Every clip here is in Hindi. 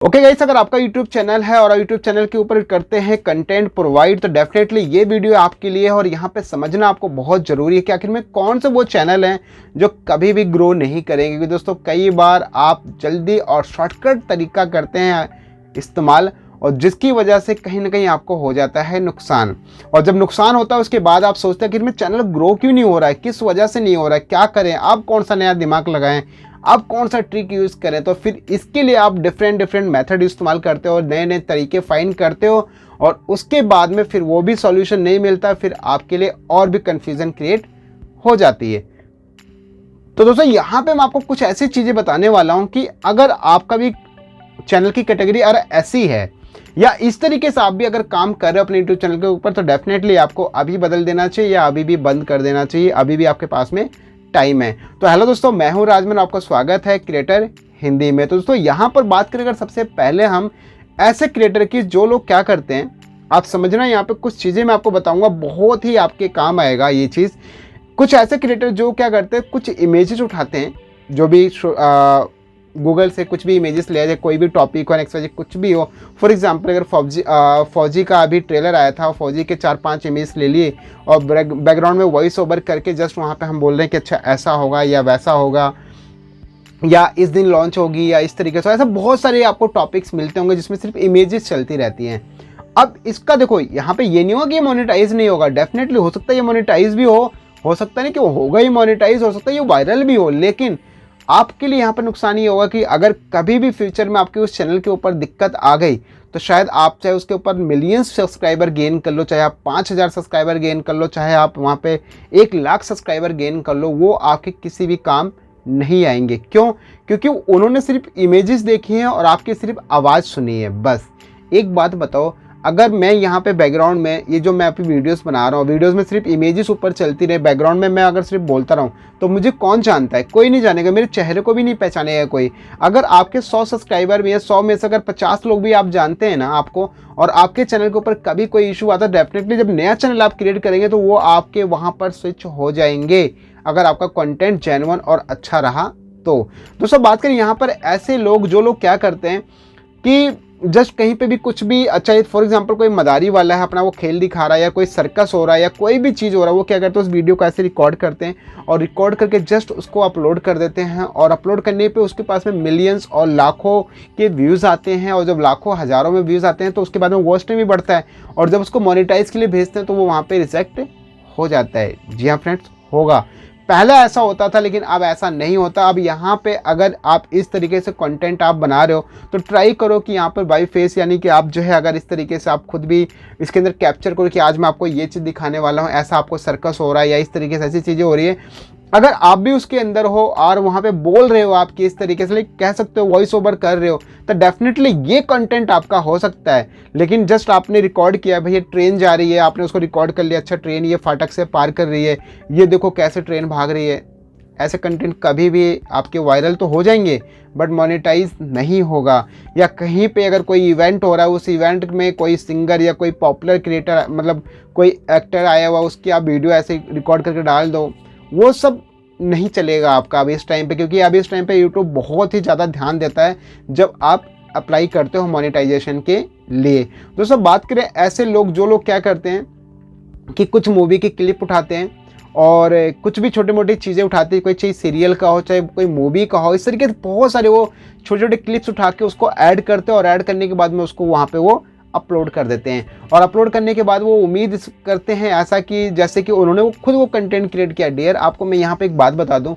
ओके गाइस, अगर आपका YouTube चैनल है और YouTube चैनल के ऊपर करते हैं कंटेंट प्रोवाइड तो डेफिनेटली ये वीडियो आपके लिए है। और यहाँ पे समझना आपको बहुत ज़रूरी है कि आखिर में कौन से वो चैनल हैं जो कभी भी ग्रो नहीं करेंगे। क्योंकि दोस्तों कई बार आप जल्दी और शॉर्टकट तरीका करते हैं इस्तेमाल और जिसकी वजह से कहीं ना कहीं आपको हो जाता है नुकसान। और जब नुकसान होता है उसके बाद आप सोचते हैं कि मेरा चैनल ग्रो क्यों नहीं हो रहा है, किस वजह से नहीं हो रहा है, क्या करें, आप कौन सा नया दिमाग लगाएं, आप कौन सा ट्रिक यूज़ करें। तो फिर इसके लिए आप डिफरेंट मेथड इस्तेमाल करते हो, नए नए तरीके फाइंड करते हो और उसके बाद में फिर वो भी सॉल्यूशन नहीं मिलता, फिर आपके लिए और भी कन्फ्यूज़न क्रिएट हो जाती है। तो दोस्तों यहाँ पे मैं आपको कुछ ऐसी चीज़ें बताने वाला हूँ कि अगर आपका भी चैनल की कैटेगरी अगर ऐसी है या इस तरीके से आप भी अगर काम कर रहे हो अपने यूट्यूब चैनल के ऊपर तो डेफिनेटली आपको अभी बदल देना चाहिए या अभी भी बंद कर देना चाहिए, अभी भी आपके पास में टाइम है। तो हेलो दोस्तों, मैं हूं राजमन, आपका स्वागत है क्रिएटर हिंदी में। तो दोस्तों यहाँ पर बात करें अगर सबसे पहले हम ऐसे क्रिएटर की जो लोग क्या करते हैं, आप समझना यहाँ पे कुछ चीज़ें मैं आपको बताऊंगा, बहुत ही आपके काम आएगा ये चीज़। कुछ ऐसे क्रिएटर जो क्या करते हैं, कुछ इमेजेस उठाते हैं, जो भी गूगल से कुछ भी इमेजेस लिया जाए, कोई भी टॉपिक हो, नेक्स्ट कुछ भी हो। फॉर एग्जांपल अगर फौजी का अभी ट्रेलर आया था, फौजी के 4-5 इमेज ले लिए और बैकग्राउंड में वॉइस ओवर करके जस्ट वहाँ पे हम बोल रहे हैं कि अच्छा ऐसा होगा या वैसा होगा या इस दिन लॉन्च होगी या इस तरीके से। ऐसा बहुत सारे आपको टॉपिक्स मिलते होंगे जिसमें सिर्फ इमेजेस चलती रहती हैं। अब इसका देखो यहाँ पे ये नहीं होगा कि ये मोनेटाइज नहीं होगा, डेफिनेटली हो सकता है ये मोनेटाइज भी हो सकता नहीं कि वो होगा ही मोनेटाइज, हो सकता है ये वायरल भी हो। लेकिन आपके लिए यहाँ पर नुकसान ये होगा कि अगर कभी भी फ्यूचर में आपके उस चैनल के ऊपर दिक्कत आ गई तो शायद आप चाहे उसके ऊपर मिलियंस सब्सक्राइबर गेन कर लो, चाहे आप 5,000 सब्सक्राइबर गेन कर लो, चाहे आप वहाँ पे 1,00,000 सब्सक्राइबर गेन कर लो, वो आपके किसी भी काम नहीं आएंगे। क्यों? क्योंकि उन्होंने सिर्फ इमेजेस देखी हैं और आपकी सिर्फ आवाज़ सुनी है बस। एक बात बताओ, अगर मैं यहाँ पे बैकग्राउंड में ये जो मैं अभी वीडियोस बना रहा हूँ, वीडियोस में सिर्फ इमेजेस ऊपर चलती रहे, बैकग्राउंड में मैं अगर सिर्फ बोलता रहूँ तो मुझे कौन जानता है? कोई नहीं जानेगा, मेरे चेहरे को भी नहीं पहचानेगा कोई। अगर आपके 100 सब्सक्राइबर में या 100 में से अगर 50 लोग भी आप जानते हैं ना आपको, और आपके चैनल के ऊपर कभी कोई इशू आता है, डेफिनेटली जब नया चैनल आप क्रिएट करेंगे तो वो आपके वहाँ पर स्विच हो जाएंगे, अगर आपका कंटेंट जेन्युइन और अच्छा रहा तो। दोस्तों बात करें यहाँ पर ऐसे लोग जो लोग क्या करते हैं कि जस्ट कहीं पे भी कुछ भी, अच्छा फॉर एग्जांपल कोई मदारी वाला है, अपना वो खेल दिखा रहा है या कोई सर्कस हो रहा है या कोई भी चीज़ हो रहा है, वो क्या करते हैं उस वीडियो को ऐसे रिकॉर्ड करते हैं और रिकॉर्ड करके जस्ट उसको अपलोड कर देते हैं। और अपलोड करने पे उसके पास में मिलियंस और लाखों के व्यूज़ आते हैं और जब लाखों हज़ारों में व्यूज़ आते हैं तो उसके बाद में वॉच टाइम भी बढ़ता है और जब उसको मोनेटाइज के लिए भेजते हैं तो वो वहाँ पर रिजेक्ट हो जाता है। जी हाँ फ्रेंड्स, होगा। पहले ऐसा होता था लेकिन अब ऐसा नहीं होता। अब यहाँ पे अगर आप इस तरीके से कंटेंट आप बना रहे हो तो ट्राई करो कि यहाँ पर बाई फेस, यानी कि आप जो है अगर इस तरीके से आप खुद भी इसके अंदर कैप्चर करो कि आज मैं आपको ये चीज़ दिखाने वाला हूँ, ऐसा आपको सर्कस हो रहा है या इस तरीके से ऐसी चीज़ें हो रही है, अगर आप भी उसके अंदर हो और वहाँ पे बोल रहे हो आप कि इस तरीके से कह सकते हो वॉइस ओवर कर रहे हो, तो डेफिनेटली ये कंटेंट आपका हो सकता है। लेकिन जस्ट आपने रिकॉर्ड किया, भैया ट्रेन जा रही है, आपने उसको रिकॉर्ड कर लिया, अच्छा ट्रेन ये फाटक से पार कर रही है, ये देखो कैसे ट्रेन भाग रही है, ऐसे कंटेंट कभी भी आपके वायरल तो हो जाएंगे बट मोनेटाइज नहीं होगा। या कहीं पे अगर कोई इवेंट हो रहा है, उस इवेंट में कोई सिंगर या कोई पॉपुलर क्रिएटर, मतलब कोई एक्टर आया हुआ, उसकी आप वीडियो ऐसे रिकॉर्ड करके डाल दो, वो सब नहीं चलेगा आपका अभी इस टाइम पे। क्योंकि अभी इस टाइम पे यूट्यूब बहुत ही ज़्यादा ध्यान देता है जब आप अप्लाई करते हो मोनेटाइजेशन के लिए। दोस्तों बात करें ऐसे लोग जो लोग क्या करते हैं कि कुछ मूवी की क्लिप उठाते हैं और कुछ भी छोटी मोटी चीज़ें उठाते हैं, कोई चीज़ सीरियल का हो चाहे कोई मूवी का हो, इस तरीके से बहुत सारे वो छोटे छोटे क्लिप्स उठा के उसको ऐड करते हैं और ऐड करने के बाद में उसको वहाँ पे वो अपलोड कर देते हैं। और अपलोड करने के बाद वो उम्मीद करते हैं ऐसा कि जैसे कि उन्होंने वो खुद वो कंटेंट क्रिएट किया। डियर आपको मैं यहाँ पे एक बात बता दूँ,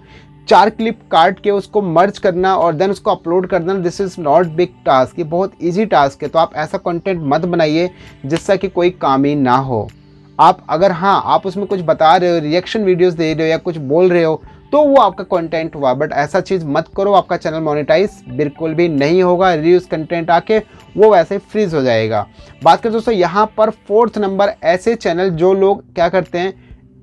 4 क्लिप काट के उसको मर्ज करना और देन उसको अपलोड करना, this is not big task, ये बहुत ईजी टास्क है। तो आप ऐसा कंटेंट मत बनाइए जिससे कि कोई काम ही ना हो। आप अगर हाँ आप उसमें कुछ बता रहे हो, रिएक्शन वीडियोस दे रहे हो या कुछ बोल रहे हो तो वो आपका कंटेंट हुआ, बट ऐसा चीज़ मत करो, आपका चैनल मोनेटाइज बिल्कुल भी नहीं होगा। रिव्यूज कंटेंट आके वो वैसे फ्रीज हो जाएगा। बात करें दोस्तों यहाँ पर 4th नंबर, ऐसे चैनल जो लोग क्या करते हैं,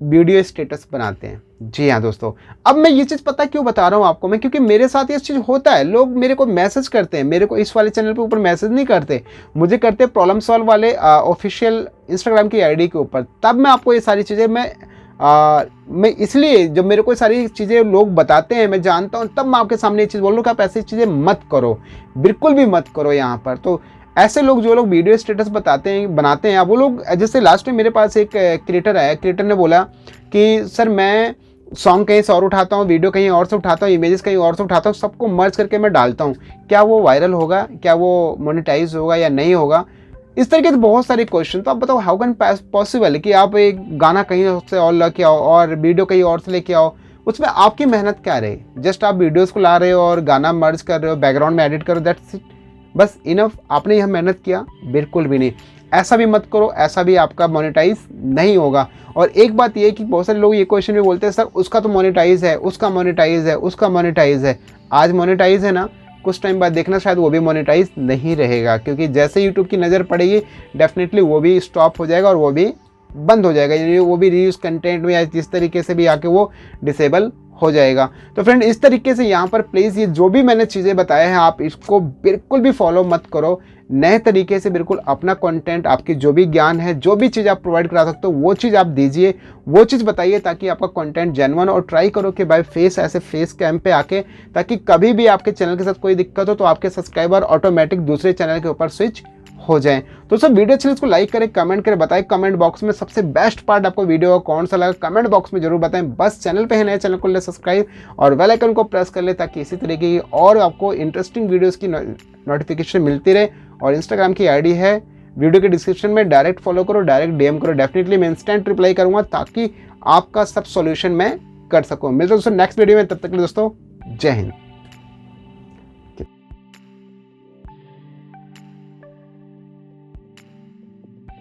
वीडियो स्टेटस बनाते हैं। जी हाँ दोस्तों, अब मैं ये चीज़ पता क्यों बता रहा हूँ आपको मैं, क्योंकि मेरे साथ ये चीज़ होता है। लोग मेरे को मैसेज करते हैं, मेरे को इस वाले चैनल पे ऊपर मैसेज नहीं करते, मुझे करते प्रॉब्लम सॉल्व वाले ऑफिशियल इंस्टाग्राम की आईडी के ऊपर। तब मैं आपको ये सारी चीज़ें मैं मैं इसलिए जब मेरे को सारी चीज़ें लोग बताते हैं, मैं जानता हूँ, तब मैं आपके सामने ये चीज़ बोल रहा हूँ कि आप ऐसी चीज़ें मत करो, बिल्कुल भी मत करो यहाँ पर। तो ऐसे लोग जो लोग वीडियो स्टेटस बनाते हैं वो लोग, जैसे लास्ट में मेरे पास एक क्रिएटर आया, क्रिएटर ने बोला कि सर मैं सॉन्ग कहीं से और उठाता हूँ, वीडियो कहीं और से उठाता हूँ, इमेजेस कहीं और से उठाता हूँ, सबको मर्ज करके मैं डालता हूँ, क्या वो वायरल होगा, क्या वो मोनेटाइज होगा या नहीं होगा? इस तरीके से बहुत सारे क्वेश्चन। तो आप बताओ हाउ कैन पॉसिबल कि आप एक गाना कहीं से और लेके आओ और वीडियो कहीं और से लेके आओ, उसमें आपकी मेहनत क्या रही? जस्ट आप वीडियोस को ला रहे हो और गाना मर्ज कर रहे हो, बैकग्राउंड में एडिट करो, दैट्स इट, बस इनफ। आपने यह मेहनत किया? बिल्कुल भी नहीं। ऐसा भी मत करो, ऐसा भी आपका मोनेटाइज नहीं होगा। और एक बात ये कि बहुत सारे लोग ये क्वेश्चन भी बोलते हैं सर उसका तो मोनेटाइज है, उसका मोनेटाइज है, उसका मोनेटाइज है। आज मोनेटाइज है ना, कुछ टाइम बाद देखना शायद वो भी मोनेटाइज नहीं रहेगा, क्योंकि जैसे यूट्यूब की नज़र पड़ेगी डेफिनेटली वो भी स्टॉप हो जाएगा और वो भी बंद हो जाएगा, यानी वो भी रीयूज कंटेंट में या जिस तरीके से भी आके वो डिसेबल हो जाएगा। तो फ्रेंड इस तरीके से यहाँ पर प्लीज़ ये जो भी मैंने चीज़ें बताए हैं आप इसको बिल्कुल भी फॉलो मत करो। नए तरीके से बिल्कुल अपना कंटेंट, आपकी जो भी ज्ञान है, जो भी चीज़ आप प्रोवाइड करा सकते हो वो चीज़ आप दीजिए, वो चीज़ बताइए, ताकि आपका कंटेंट जेन्युइन। और ट्राई करो कि भाई ऐसे फेस कैम पे आके, ताकि कभी भी आपके चैनल के साथ कोई दिक्कत हो तो आपके सब्सक्राइबर ऑटोमेटिक दूसरे चैनल के ऊपर स्विच हो जाए। तो सब वीडियो अच्छी इसको लाइक करें, कमेंट करें, बताएं कमेंट बॉक्स में सबसे बेस्ट पार्ट आपको वीडियो का कौन सा लगा, कमेंट बॉक्स में जरूर बताएं। बस चैनल पे है नए, चैनल को ले सब्सक्राइब और बेल आइकन को प्रेस कर ले, ताकि इसी तरीके की और आपको इंटरेस्टिंग वीडियोस की नोटिफिकेशन मिलती रहे। और इंस्टाग्राम की आईडी है वीडियो के डिस्क्रिप्शन में, डायरेक्ट फॉलो करो, डायरेक्ट डीएम करो, डेफिनेटली मैं इंस्टेंट रिप्लाई करूंगा, ताकि आपका सब सॉल्यूशन मैं कर सकूं। मिलते हैं दोस्तों नेक्स्ट वीडियो में, तब तक के लिए दोस्तों जय हिंद।